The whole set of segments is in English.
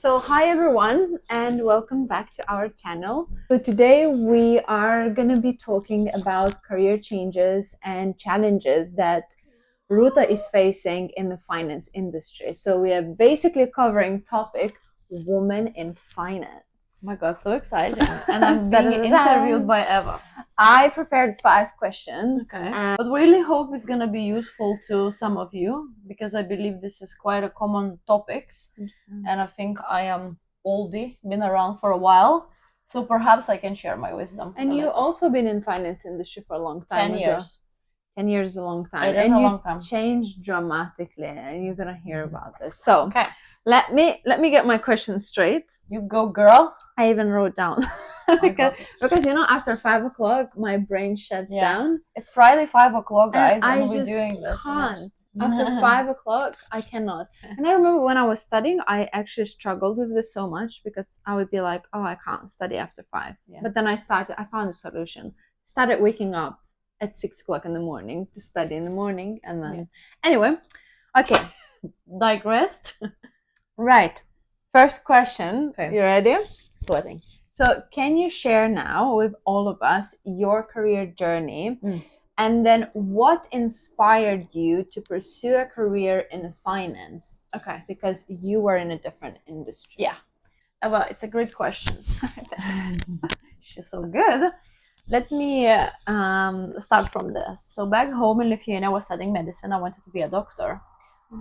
So hi everyone and welcome back to our channel. So today we are going to be talking about career changes and challenges that Ruta is facing in the finance industry. So we are basically covering topic women in finance. Oh my god, so exciting. And I'm being interviewed by Eva. I prepared 5 questions. Okay. But really hope it's gonna be useful to some of you because I believe this is quite a common topics. And I think I am oldie, been around for a while. So perhaps I can share my wisdom. And you also been in finance industry for a long time. 10 years. 10 years is a long time. It is a long time. Changed dramatically, and you're gonna hear about this. So Okay. let me get my questions straight. You go, girl. I even wrote down because you know, after 5 o'clock my brain shuts down. It's Friday 5 o'clock, guys, and we're doing this. Can't. After 5 o'clock I cannot. And I remember when I was studying, I actually struggled with this so much because I would be like, oh, I can't study after 5. But then I found a solution. Started waking up at 6 o'clock in the morning to study in the morning, and then anyway, okay. Digressed. Right, first question. You ready? Sweating. So can you share now with all of us your career journey, and then what inspired you to pursue a career in finance? Okay, because you were in a different industry. Yeah, well, it's a great question. She's so good. Let me start from this. So back home in Lithuania, I was studying medicine. I wanted to be a doctor.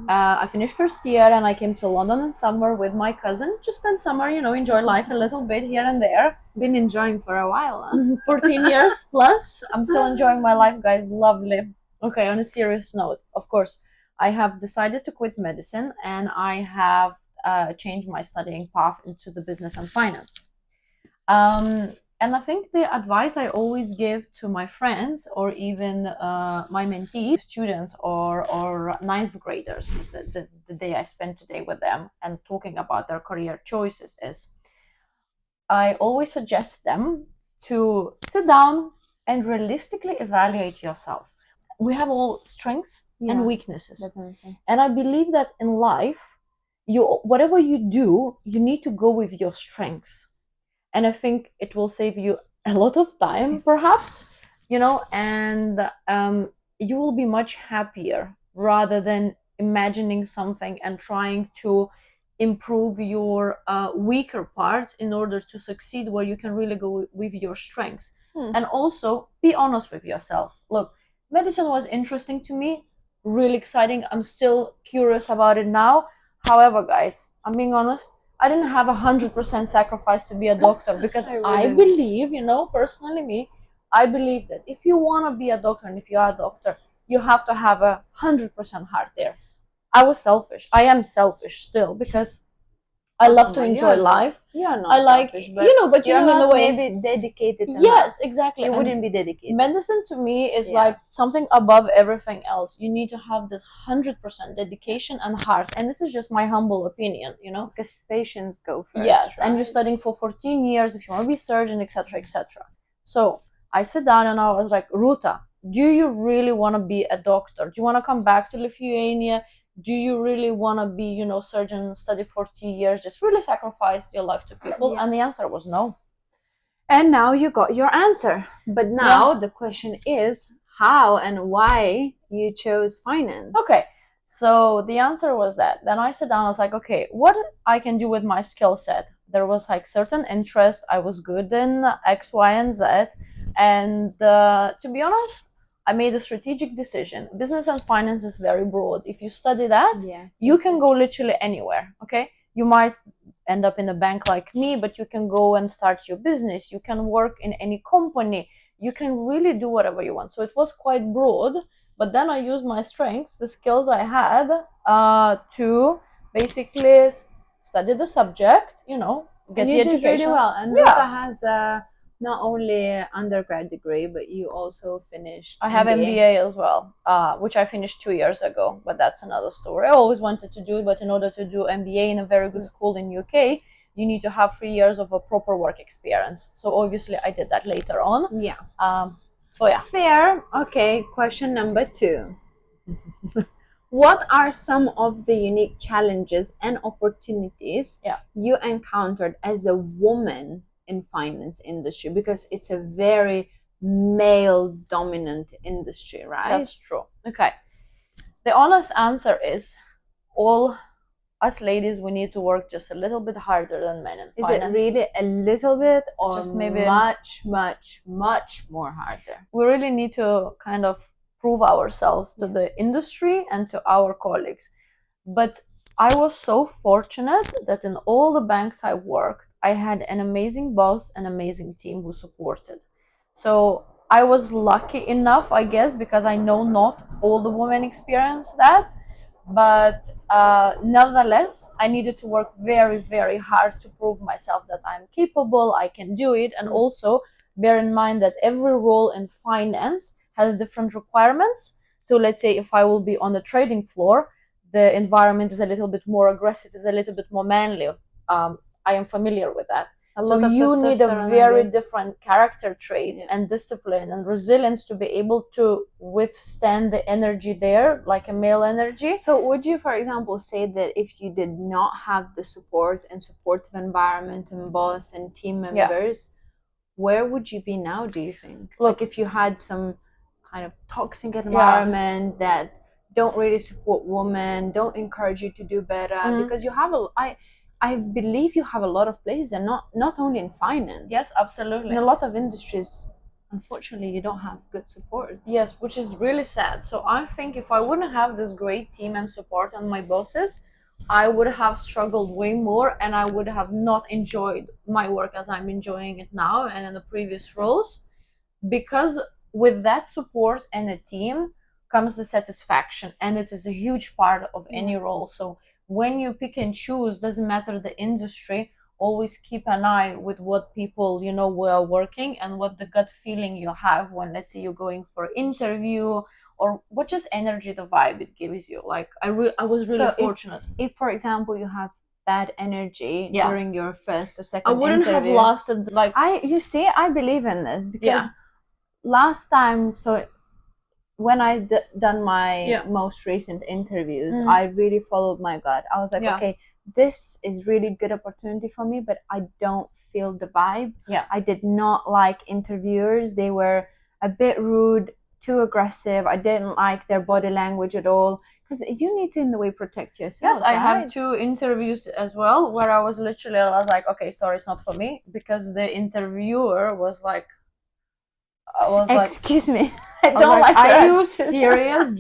I finished first year and I came to London in summer with my cousin to spend summer, enjoy life a little bit here and there. Been enjoying for a while, huh? 14 years plus. I'm still enjoying my life, guys. Lovely. Okay, on a serious note, of course, I have decided to quit medicine and I have changed my studying path into the business and finance. And I think the advice I always give to my friends or even my mentees, students or ninth graders, the day I spend today with them and talking about their career choices is, I always suggest them to sit down and realistically evaluate yourself. We have all strengths and weaknesses. Definitely. And I believe that in life, whatever you do, you need to go with your strengths. And I think it will save you a lot of time, perhaps, and you will be much happier rather than imagining something and trying to improve your weaker parts in order to succeed where you can really go with your strengths. And also be honest with yourself. Look, medicine was interesting to me, really exciting. I'm still curious about it now. However, guys, I'm being honest, I didn't have 100% sacrifice to be a doctor because I believe, personally me, I believe that if you want to be a doctor and if you are a doctor, you have to have 100% heart there. I was selfish. I am selfish still because I love to enjoy life. Yeah, not I like, selfish, but you're in not a way, maybe dedicated enough. Yes, exactly. You wouldn't be dedicated. Medicine to me is like something above everything else. You need to have this 100% dedication and heart. And this is just my humble opinion, Because patients go first. Yes, right? and you're studying for 14 years if you want to be surgeon, etc., etc. So I sit down and I was like, Ruta, do you really want to be a doctor? Do you want to come back to Lithuania? Do you really want to be, surgeon, study 40 years, just really sacrifice your life to people? And the answer was no. And now you got your answer. But now the question is how and why you chose finance. Okay, so the answer was that. Then I sat down, I was like, okay, what I can do with my skill set? There was like certain interest. I was good in X, Y, and Z. And to be honest, I made a strategic decision. Business and finance is very broad. If you study that, you can go literally anywhere, okay? You might end up in a bank like me, but you can go and start your business. You can work in any company. You can really do whatever you want. So it was quite broad, but then I used my strengths, the skills I had, to basically study the subject, get the education. Did really well. And Ruta has not only undergrad degree, but you also finished I have MBA as well, which I finished 2 years ago, but that's another story. I always wanted to do it, but in order to do MBA in a very good school in UK, you need to have 3 years of a proper work experience. So obviously I did that later on. So yeah. Fair. Okay, question number 2. what are some of the unique challenges and opportunities you encountered as a woman in finance industry? Because it's a very male dominant industry, right? That's true. Okay. The honest answer is all us ladies, we need to work just a little bit harder than men in finance. Is it really a little bit, or just maybe much more harder? We really need to kind of prove ourselves to the industry and to our colleagues. But I was so fortunate that in all the banks I worked, I had an amazing boss, an amazing team who supported. So I was lucky enough, I guess, because I know not all the women experience that. But nevertheless, I needed to work very, very hard to prove myself that I'm capable, I can do it. And also bear in mind that every role in finance has different requirements. So let's say if I will be on the trading floor, the environment is a little bit more aggressive, is a little bit more manly. I am familiar with that. So you need a very different character trait and discipline and resilience to be able to withstand the energy there, like a male energy. So would you, for example, say that if you did not have the support and supportive environment and boss and team members, where would you be now, do you think? Look, if you had some kind of toxic environment that don't really support women, don't encourage you to do better, because you have I believe you have a lot of places, and not only in finance. Yes, absolutely. In a lot of industries, unfortunately, you don't have good support. Yes, which is really sad. So I think if I wouldn't have this great team and support and my bosses, I would have struggled way more, and I would have not enjoyed my work as I'm enjoying it now and in the previous roles. Because with that support and a team comes the satisfaction, and it is a huge part of any role. So when you pick and choose, doesn't matter the industry, always keep an eye with what people, you know, were working and what the gut feeling you have when, let's say, you're going for interview, or what just energy, the vibe it gives you. Like I was really fortunate. If for example you have bad energy during your first or second I wouldn't interview, have lasted like I believe in this, because last time, so when I done my most recent interviews, I really followed my gut. I was like, okay, this is really good opportunity for me, but I don't feel the vibe. I did not like interviewers. They were a bit rude, too aggressive. I didn't like their body language at all, because you need to in the way protect yourself. Yes, I have 2 interviews as well where I was like, okay, sorry, it's not for me, because the interviewer was like, excuse me, I don't like are you serious?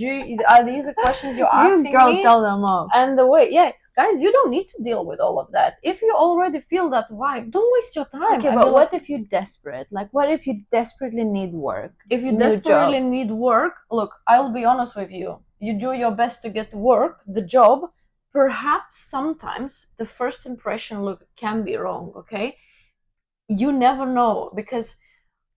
Are these the questions you're asking me? Tell them off. And the way, guys, you don't need to deal with all of that. If you already feel that vibe, don't waste your time. Okay, but what if you're desperate? Like, what if you desperately need work? If you desperately need work, look, I'll be honest with you. You do your best to get work, the job. Perhaps sometimes the first impression look can be wrong, okay? You never know, because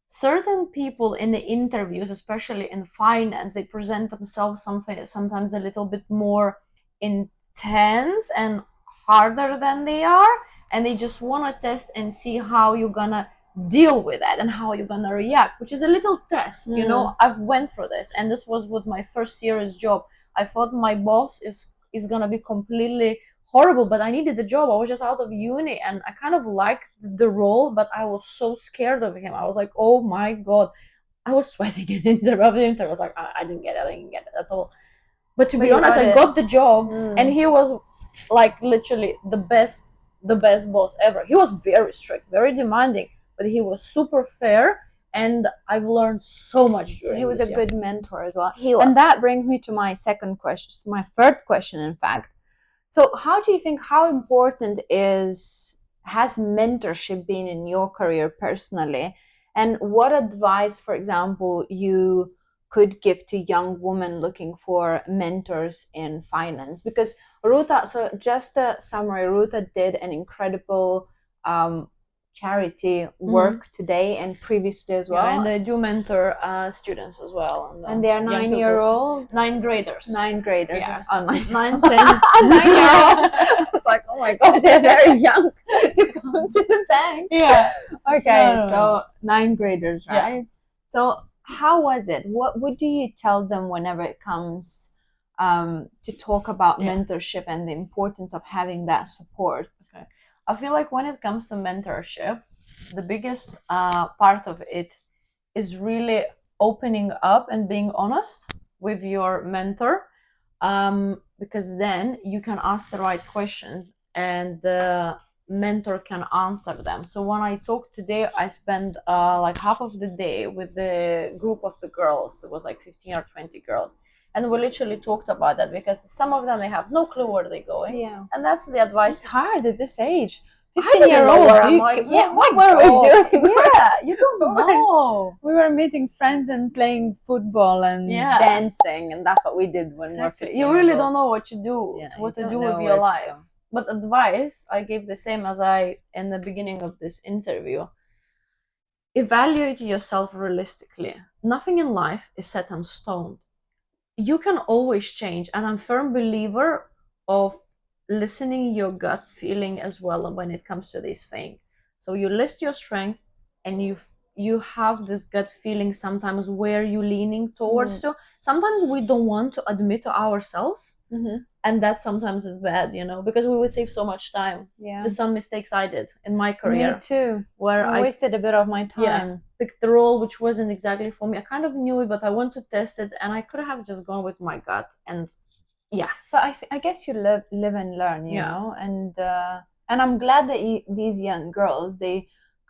certain people in the interviews, especially in finance, they present themselves sometimes a little bit more intense and harder than they are, and they just want to test and see how you're gonna deal with that and how you're gonna react, which is a little test. You know, I've went through this, and this was with my first serious job. I thought my boss is gonna be completely horrible, but I needed the job. I was just out of uni, and I kind of liked the role, but I was so scared of him. I was like, oh my god, I was sweating and interrupting. I was like, I didn't get it at all. But to be honest, I got the job, and he was like literally the best boss ever. He was very strict, very demanding, but he was super fair, and I've learned so much during He was a good mentor as well. He was. And that brings me to my second question, my third question, in fact. So how do you think, how important has mentorship been in your career personally? And what advice, for example, you could give to young women looking for mentors in finance? Because Ruta, so just a summary, Ruta did an incredible charity work today and previously as well. And I do mentor students as well. And they are 9-year-old? 9 graders. 9 graders. Yeah. Oh, 9, 10. 9-year-old. It's like, oh my god, they're very young to come to the bank. Yeah. Okay, so 9 graders, right? So how was it? What do you tell them whenever it comes to talk about Yeah. mentorship and the importance of having that support. Okay. I feel like when it comes to mentorship, the biggest part of it is really opening up and being honest with your mentor, because then you can ask the right questions and the mentor can answer them. So when I talked today, I spent like half of the day with the group of the girls. It was like 15 or 20 girls, and we literally talked about that, because some of them, they have no clue where they're going. Yeah. And that's the advice. It's hard at this age. I didn't know 15-year-old, where I'm like, yeah, what my were we God. doing? Yeah, you don't know. We were meeting friends and playing football and Yeah. dancing, and that's what we did when we were Exactly. 15 You years really old. don't know what you do, Yeah, what you to don't do know with your where to life. go. But advice I gave the same as I in the beginning of this interview. Evaluate yourself realistically. Nothing in life is set in stone. You can always change, and I'm a firm believer of listening your gut feeling as well when it comes to this thing. So you list your strength, and you have this gut feeling sometimes where you leaning towards to. Sometimes we don't want to admit to ourselves, and that sometimes is bad, because we would save so much time. Yeah. There's some mistakes I did in my career Me too. where I wasted a bit of my time. picked the role which wasn't exactly for me. I kind of knew it, but I wanted to test it, and I could have just gone with my gut. And yeah, But I guess you live and learn, you Yeah. know, and I'm glad that these young girls, they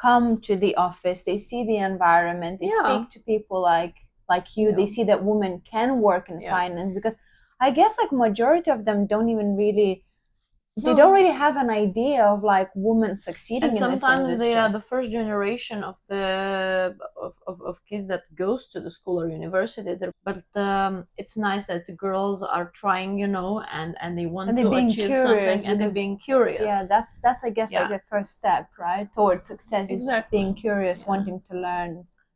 come to the office, they see the environment, they Yeah. speak to people like you, Yeah. they see that women can work in Yeah. finance, because I guess like majority of them don't even really, they No. don't really have an idea of like women succeeding and in this sometimes industry. they are the first generation of the of kids that goes to the school or university there. But it's nice that the girls are trying, and they want And they're to being achieve curious, something, and they're because- being curious. Yeah, that's I guess like Yeah. the first step, right, towards success, Exactly. is being curious, Yeah. wanting to learn.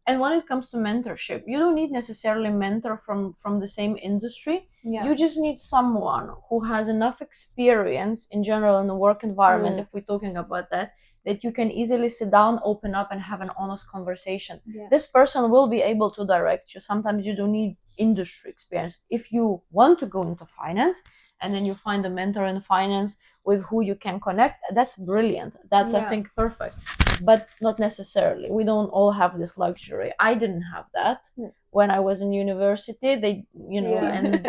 And when it comes to mentorship, you don't need necessarily mentor from the same industry. Yeah. You just need someone who has enough experience in general in the work environment, if we're talking about that you can easily sit down, open up, and have an honest conversation. Yeah. This person will be able to direct you. Sometimes you don't need industry experience. If you want to go into finance, and then you find a mentor in finance with who you can connect, that's brilliant. That's, I Yeah. think, perfect. But not necessarily. We don't all have this luxury. I didn't have that when I was in university. And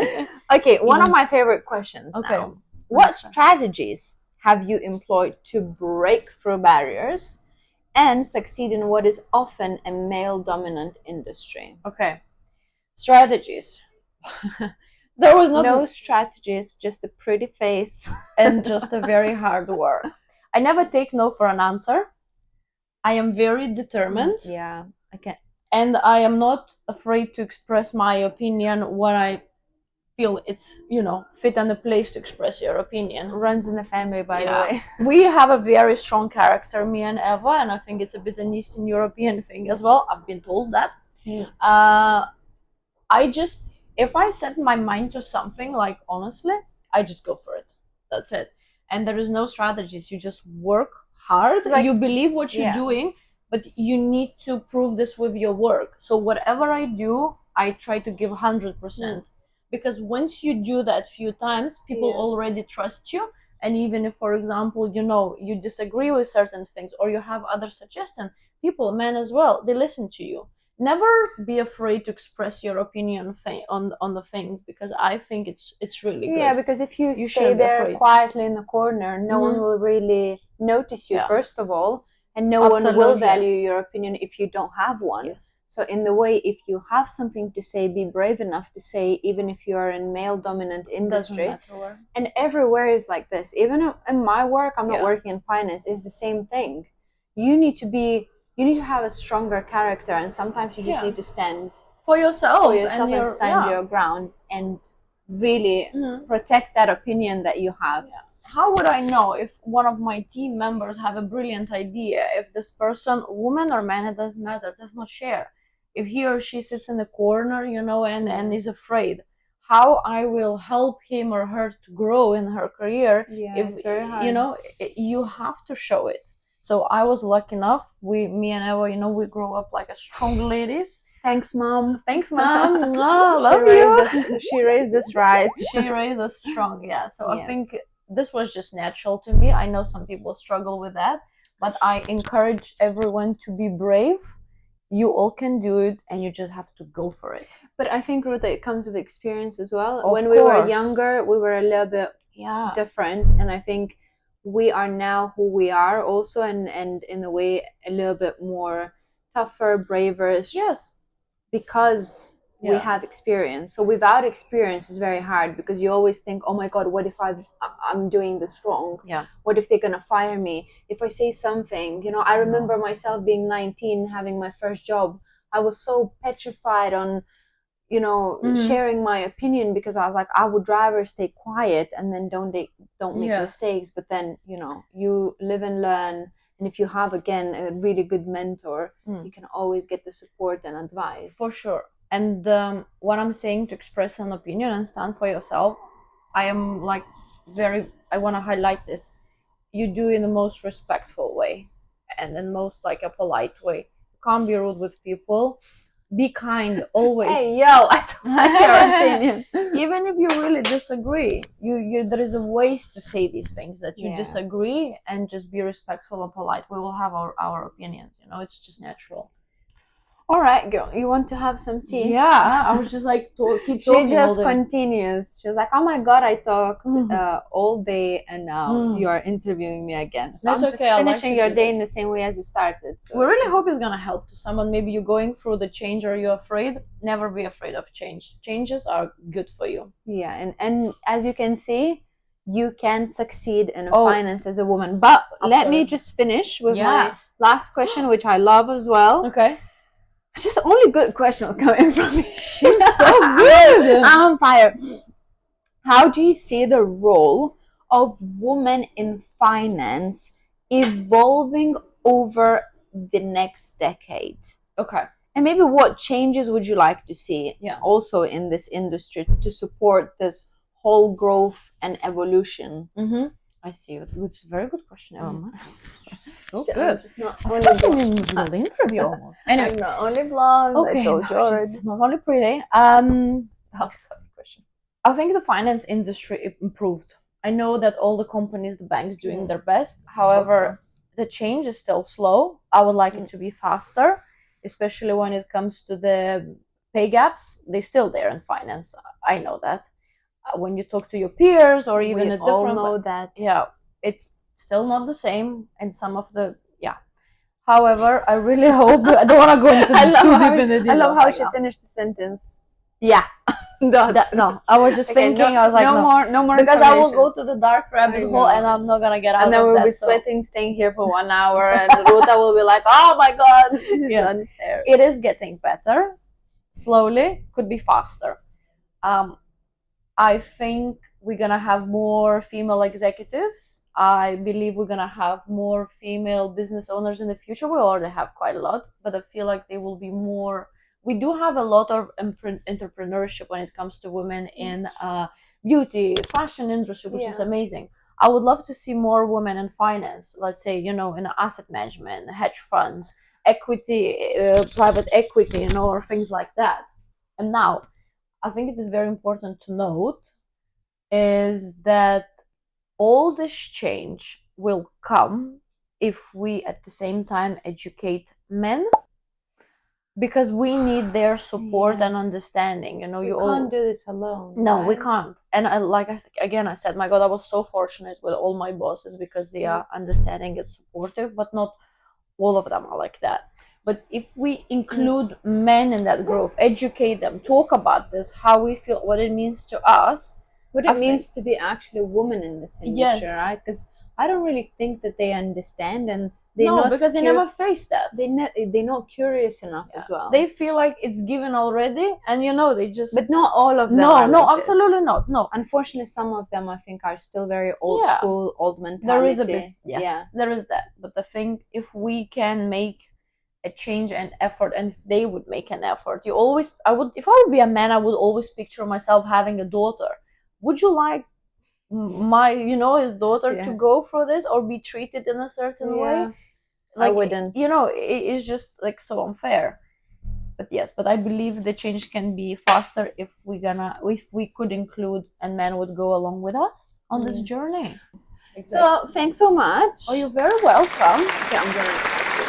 Okay, one of my favorite questions. Okay. Now. What strategies have you employed to break through barriers and succeed in what is often a male-dominant industry? Okay. Strategies. There was no strategies, just a pretty face and just a very hard work. I never take no for an answer. I am very determined. Yeah, I can. And I am not afraid to express my opinion when I feel it's, fit and a place to express your opinion. Runs in the family, by the way. We have a very strong character, me and Eva, and I think it's a bit an Eastern European thing as well. I've been told that. If I set my mind to something, like, honestly, I just go for it. That's it. And there is no strategies. You just work hard. Like, you believe what you're doing, but you need to prove this with your work. So whatever I do, I try to give 100%. Because once you do that few times, people already trust you. And even if, for example, you disagree with certain things, or you have other suggestions, people, men as well, they listen to you. Never be afraid to express your opinion on the things, because I think it's really good. Yeah, because if you stay there quietly in the corner, no one will really notice you, first of all, and no one will value your opinion if you don't have one. Yes. So in the way, if you have something to say, be brave enough to say, even if you are in male-dominant industry. Doesn't matter where. And everywhere is like this. Even in my work, I'm not working in finance, it's the same thing. You need to have a stronger character, and sometimes you just need to stand for yourself and stand your ground and really protect that opinion that you have. Yeah. How would I know if one of my team members have a brilliant idea, if this person, woman or man, it doesn't matter, does not share? If he or she sits in the corner, and is afraid, how I will help him or her to grow in her career? It's very hard. You have to show it. So I was lucky enough. Me and Eva, we grow up like a strong ladies, Thanks, mom. Thanks, mom. Oh, love you. She raised us right. She raised us strong. Yeah. So Yes. I think this was just natural to me. I know some people struggle with that, but I encourage everyone to be brave. You all can do it, and you just have to go for it. But I think, Ruta, it comes with experience as well. Of When we were course. younger, we were a little bit Yeah. different, and I think we are now who we are also, and in a way a little bit more tougher, braver, Yes. because we Yeah. have experience. So without experience is very hard, because you always think, oh my god, what if I'm doing this wrong? Yeah. What if they're gonna fire me if I say something? You know, I remember myself being 19, having my first job. I was so petrified on, you know, sharing my opinion, because I was like, I would rather stay quiet and then don't make Yes. mistakes. But then, you know, you live and learn, and if you have, again, a really good mentor, you can always get the support and advice. For sure. And what I'm saying, to express an opinion and stand for yourself, I am like I want to highlight this. You do it in the most respectful way and in most like a polite way. You can't be rude with people. Be kind always. Hey, yo, I don't like your opinion. Even if you really disagree, there is a ways to say these things, that you disagree, and just be respectful and polite. We will have our opinions, you know, it's just natural. All right, girl, you want to have some tea? Yeah, I was just like, keep talking. She just continues. She was like, oh my god, I talked all day, and now you are interviewing me again. So That's I'm just finishing your day in the same way as you started. So we really hope it's gonna help to someone. Maybe you're going through the change, or you're afraid. Never be afraid of change. Changes are good for you. Yeah, and as you can see, you can succeed in finance as a woman. But let me just finish with my last question, which I love as well. Okay. Just only good questions coming from me. She's so good. I'm on fire. How do you see the role of women in finance evolving over the next decade? Okay. And maybe what changes would you like to see also in this industry to support this whole growth and evolution? I see. It's a very good question, Emma. So So good. Just not I feel like I'm in the middle of the interview almost. Anyway, I'm not only blonde. Okay, I told you already. she's not only pretty. Question. I think the finance industry improved. I know that all the companies, the banks, doing their best. However, the change is still slow. I would like it to be faster, especially when it comes to the pay gaps. They're still there in finance. I know that. When you talk to your peers, or even a different, know that. Yeah, it's still not the same. And some of the However, I really hope. I don't want to go into too deep in the details. I love how she finished the sentence. Yeah. No, I was just thinking. I was like, no more. Because I will go to the dark rabbit hole, and I'm not gonna get out. And then we'll be sweating, staying here for 1 hour, and Ruta will be like, "Oh my god, this is unfair." It is getting better, slowly. Could be faster. I think we're gonna have more female executives. I believe we're gonna have more female business owners in the future. We already have quite a lot, but I feel like they will be more. We do have a lot of entrepreneurship when it comes to women in beauty, fashion industry, which is amazing. I would love to see more women in finance. Let's say, in asset management, hedge funds, equity, private equity, or things like that. And now, I think it is very important to note is that all this change will come if we at the same time educate men, because we need their support and understanding. We can't do this alone. No, we can't. And I said, my God, I was so fortunate with all my bosses, because they are understanding and supportive, but not all of them are like that. But if we include men in that growth, educate them, talk about this, how we feel, what it means to us, what it means to be actually a woman in this industry, right? Because I don't really think that they understand, and because they never face that. They're not curious enough as well. They feel like it's given already, and they just. But not all of them. No, absolutely not. No, unfortunately, some of them I think are still very old school, old mentality. There is a bit, there is that. But the thing, if we can make a change and effort, and if they would make an effort, if I would be a man, I would always picture myself having a daughter. Would you like his daughter to go through this or be treated in a certain way? I wouldn't. It's just like so unfair. But yes, but I believe the change can be faster if we could include and men would go along with us on this journey. So thanks so much. Oh, you're very welcome. Okay, I'm gonna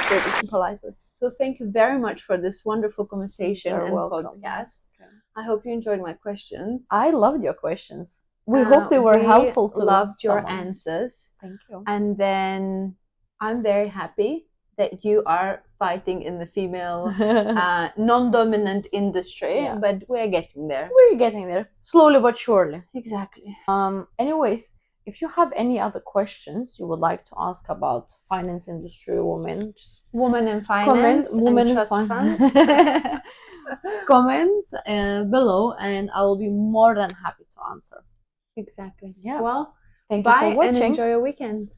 say this in polite words. So thank you very much for this wonderful conversation and podcast. Okay. I hope you enjoyed my questions. I loved your questions. We hope they were helpful to loved your someone. Answers. Thank you. And then I'm very happy that you are fighting in the female non-dominant industry, but we're getting there. We're getting there, slowly but surely. Exactly. Anyways, if you have any other questions you would like to ask about finance industry, women in finance, women and in trust funds, comment below, and I will be more than happy to answer. Exactly. Yeah. Well, thank you for watching. And enjoy your weekend.